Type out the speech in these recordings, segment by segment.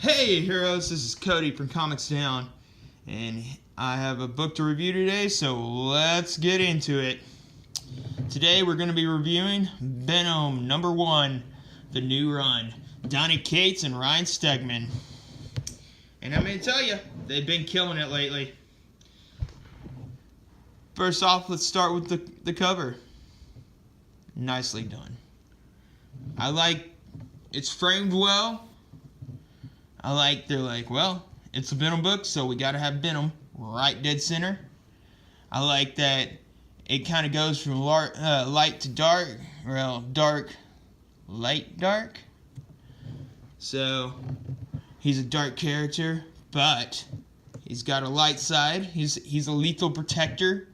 Hey heroes, this is Cody from ComicsDown, and I have a book to review today, so let's get into it. Today we're going to be reviewing Venom #1, the new run, Donny Cates and Ryan Stegman. And I'm going to tell you, they've been killing it lately. First off, let's start with the cover. Nicely done. I like it's framed well. They're like, well, it's a Venom book, so we gotta have Venom right dead center. I like that it kind of goes from light to dark, well, dark, light, dark. So he's a dark character, but he's got a light side. He's a lethal protector.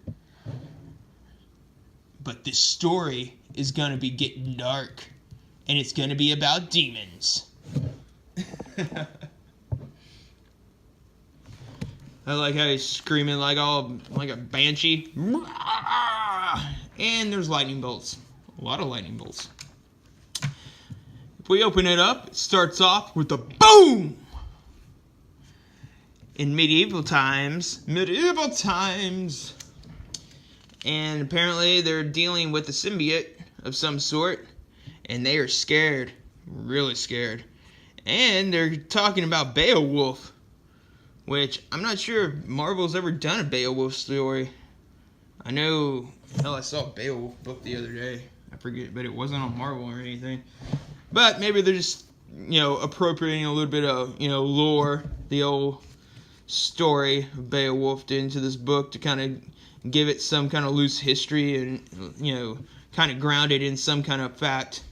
But this story is gonna be getting dark, and it's gonna be about demons. I like how he's screaming like a banshee. And there's lightning bolts. A lot of lightning bolts. If we open it up, it starts off with a boom! In medieval times. And apparently they're dealing with a symbiote of some sort. And they are scared. Really scared. And they're talking about Beowulf, which I'm not sure if Marvel's ever done a Beowulf story. I know, hell, I saw a Beowulf book the other day. I forget, but it wasn't on Marvel or anything. But maybe they're just, appropriating a little bit of, lore, the old story of Beowulf into this book to kind of give it some kind of loose history and, kind of ground it in some kind of fact.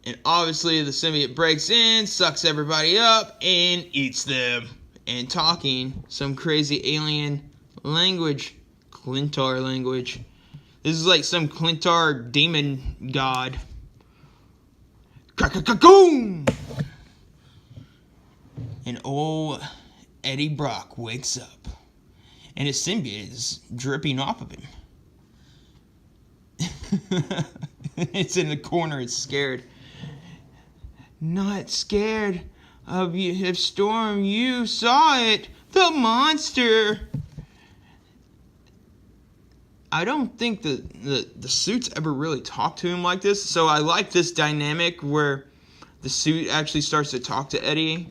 And obviously the symbiote breaks in, sucks everybody up, and eats them. And talking some crazy alien language. Clintar language. This is like some Clintar demon god. Crack-a-cacoom! And old Eddie Brock wakes up. And his symbiote is dripping off of him. It's in the corner, it's scared. Not scared of you, if Storm, you saw it, the monster. I don't think the suits ever really talk to him like this, so I like this dynamic where the suit actually starts to talk to Eddie.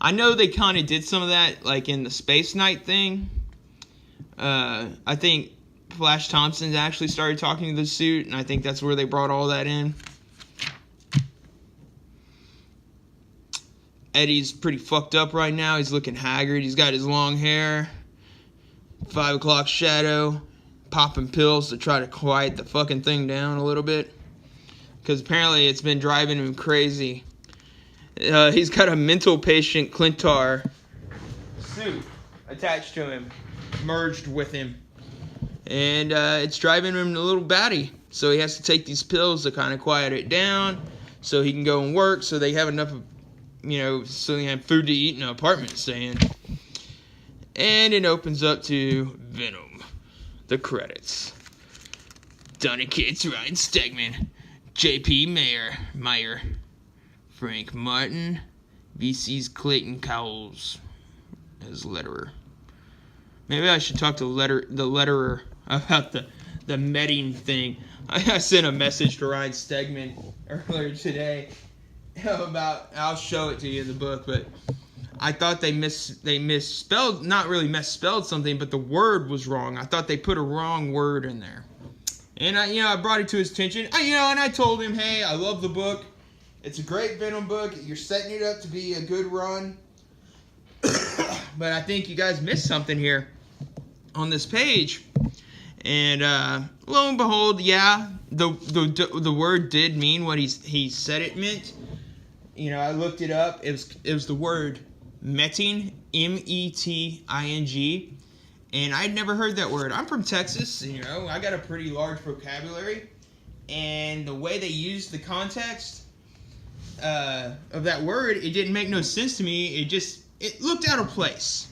I know they kind of did some of that, like in the Space Knight thing. I think Flash Thompson actually started talking to the suit, and I think that's where they brought all that in. Eddie's pretty fucked up right now. He's looking haggard. He's got his long hair. 5 o'clock shadow. Popping pills to try to quiet the fucking thing down a little bit. Because apparently it's been driving him crazy. He's got a mental patient Clintar suit attached to him. Merged with him. And it's driving him a little batty. So he has to take these pills to kind of quiet it down. So he can go and work. So they have enough of, so they have food to eat in an apartment to stay in. And it opens up to Venom. The credits. Donny Cates, Ryan Stegman, J.P. Meyer, Frank Martin, VC's Clayton Cowles as letterer. Maybe I should talk to the letterer about the Medding thing. I sent a message to Ryan Stegman earlier today about, I'll show it to you in the book, but I thought they misspelled, not really misspelled something, but the word was wrong. I thought they put a wrong word in there. And I brought it to his attention. And I told him, hey, I love the book. It's a great Venom book. You're setting it up to be a good run. But I think you guys missed something here on this page. And lo and behold, yeah, the word did mean what he said it meant. I looked it up. It was the word metting, M-E-T-I-N-G, and I'd never heard that word. I'm from Texas, I got a pretty large vocabulary, and the way they used the context of that word, it didn't make no sense to me. It looked out of place.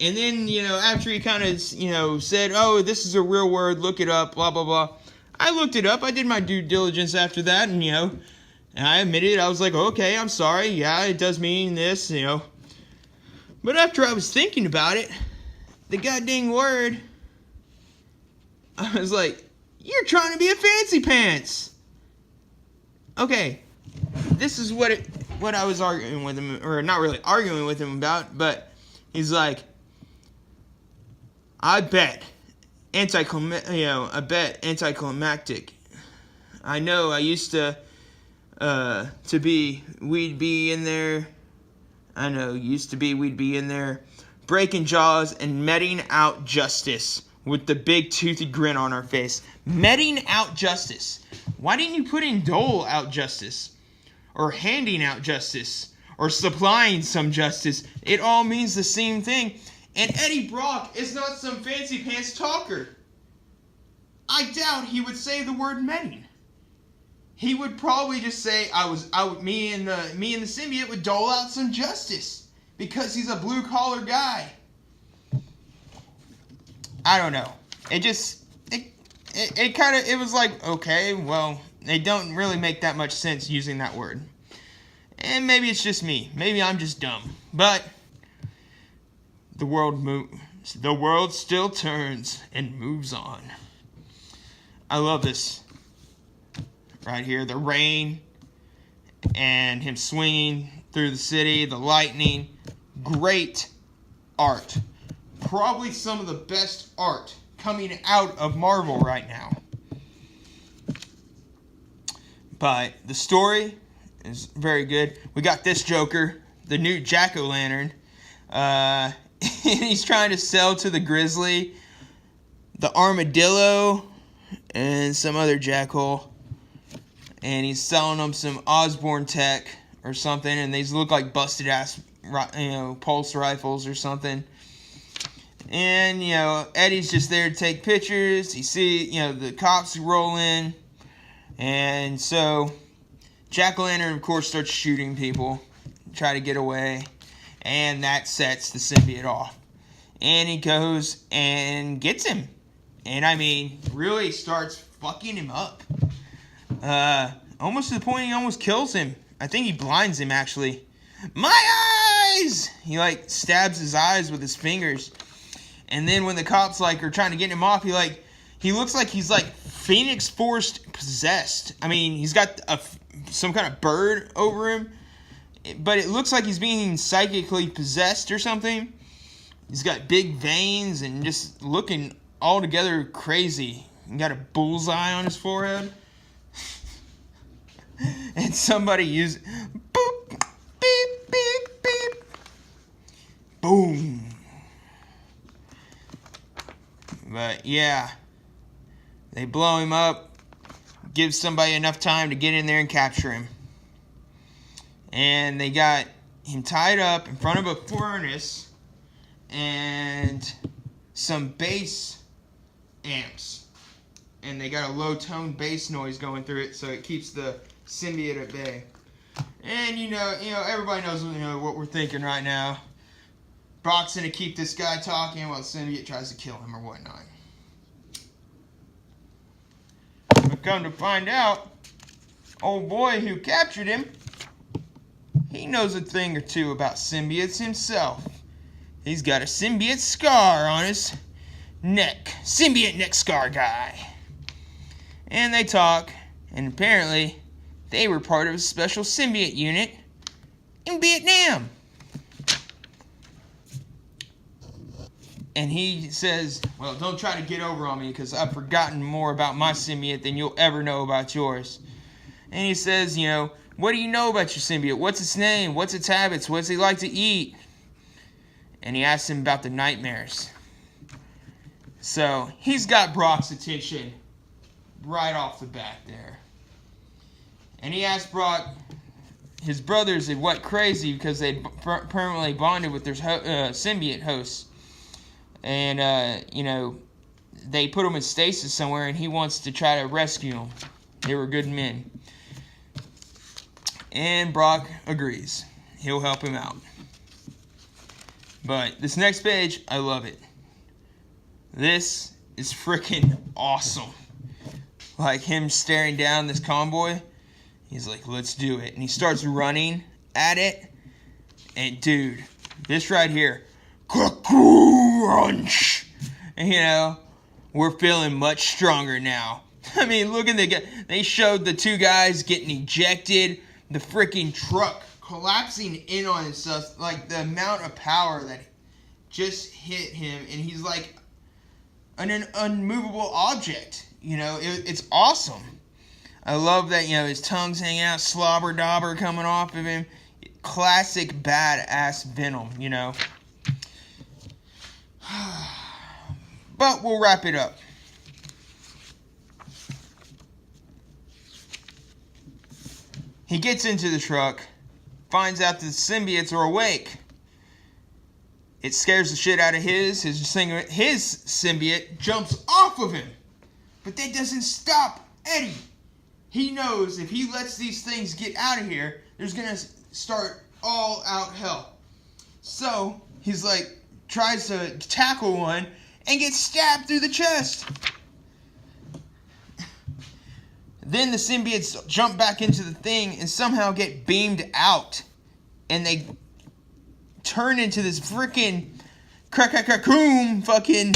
And then, after he kind of, said, oh, this is a real word, look it up, blah, blah, blah. I looked it up. I did my due diligence after that, and, And I admitted it. I was like, okay, I'm sorry. Yeah, it does mean this, you know. But after I was thinking about it, the goddamn word, I was like, you're trying to be a fancy pants. Okay, this is what I was arguing with him, or not really arguing with him about, but he's like, I bet anticlimactic. I know I used to be, we'd be in there. I know, we'd be in there breaking jaws and meting out justice with the big toothy grin on our face. Meting out justice. Why didn't you put in dole out justice? Or handing out justice? Or supplying some justice? It all means the same thing. And Eddie Brock is not some fancy pants talker. I doubt he would say the word meting. He would probably just say, me and the symbiote would dole out some justice. Because he's a blue collar guy. I don't know. It was like, okay, well, they don't really make that much sense using that word. And maybe it's just me. Maybe I'm just dumb. But the world still turns and moves on. I love this right here. The rain and him swinging through the city, the lightning. Great art. Probably some of the best art coming out of Marvel right now. But the story is very good. We got this Joker, the new Jack-O-Lantern. He's trying to sell to the Grizzly, the Armadillo, and some other jackhole. And he's selling them some Osborne tech or something. And these look like busted ass, pulse rifles or something. And, Eddie's just there to take pictures. You see, the cops roll in. And so, Jack-O-Lantern, of course, starts shooting people. Try to get away. And that sets the symbiote off. And he goes and gets him. And, really starts fucking him up. Almost to the point he almost kills him. I think he blinds him, actually. My eyes! He, stabs his eyes with his fingers. And then when the cops, are trying to get him off, he looks like he's, Phoenix Force possessed. He's got some kind of bird over him. But it looks like he's being psychically possessed or something. He's got big veins and just looking altogether crazy. He got a bullseye on his forehead. And somebody used... Boop, beep, beep, beep. Boom. But, yeah. They blow him up. Give somebody enough time to get in there and capture him. And they got him tied up in front of a furnace and some bass amps. And they got a low-tone bass noise going through it, so it keeps the symbiote at bay. And everybody knows what we're thinking right now. Brock's gonna keep this guy talking while the symbiote tries to kill him or whatnot. But come to find out, old boy who captured him, he knows a thing or two about symbiotes himself. He's got a symbiote scar on his neck. Symbiote neck scar guy. And they talk, and apparently they were part of a special symbiote unit in Vietnam. And he says, well, don't try to get over on me because I've forgotten more about my symbiote than you'll ever know about yours. And he says, what do you know about your symbiote? What's its name? What's its habits? What does he like to eat? And he asks him about the nightmares. So he's got Brock's attention right off the bat there. And he asked Brock, his brothers had went crazy because they'd permanently bonded with their symbiote hosts. And, they put him in stasis somewhere, and he wants to try to rescue them. They were good men. And Brock agrees. He'll help him out. But this next page, I love it. This is freaking awesome. Him staring down this convoy. He's like, let's do it. And he starts running at it. And dude, this right here, crunch. And you know, we're feeling much stronger now. I mean, look at they showed the two guys getting ejected, the freaking truck collapsing in on itself, like the amount of power that just hit him, and he's like an unmovable object. You know, it's awesome. I love that, you know, his tongue's hanging out, slobber dobber coming off of him. Classic badass Venom, you know. But we'll wrap it up. He gets into the truck, finds out the symbiotes are awake. It scares the shit out of his symbiote jumps off of him. But that doesn't stop Eddie. He knows if he lets these things get out of here, there's gonna start all out hell. So he's like, tries to tackle one and gets stabbed through the chest. Then the symbiotes jump back into the thing and somehow get beamed out. And they turn into this freaking crack-a-crack-coom fucking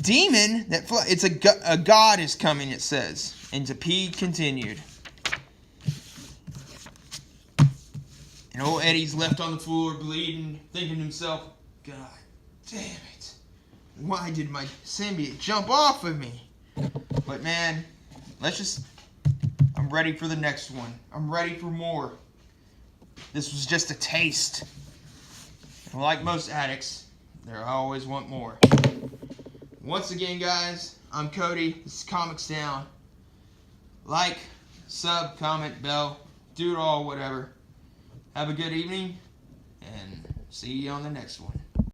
demon that it's a god is coming, it says. And to be continued. And old Eddie's left on the floor bleeding, thinking to himself, God damn it. Why did my symbiote jump off of me? But man, I'm ready for the next one. I'm ready for more. This was just a taste. And like most addicts, I always want more. Once again, guys, I'm Cody. This is ComicsDown. Like, sub, comment, bell, do it all, whatever. Have a good evening, and see you on the next one.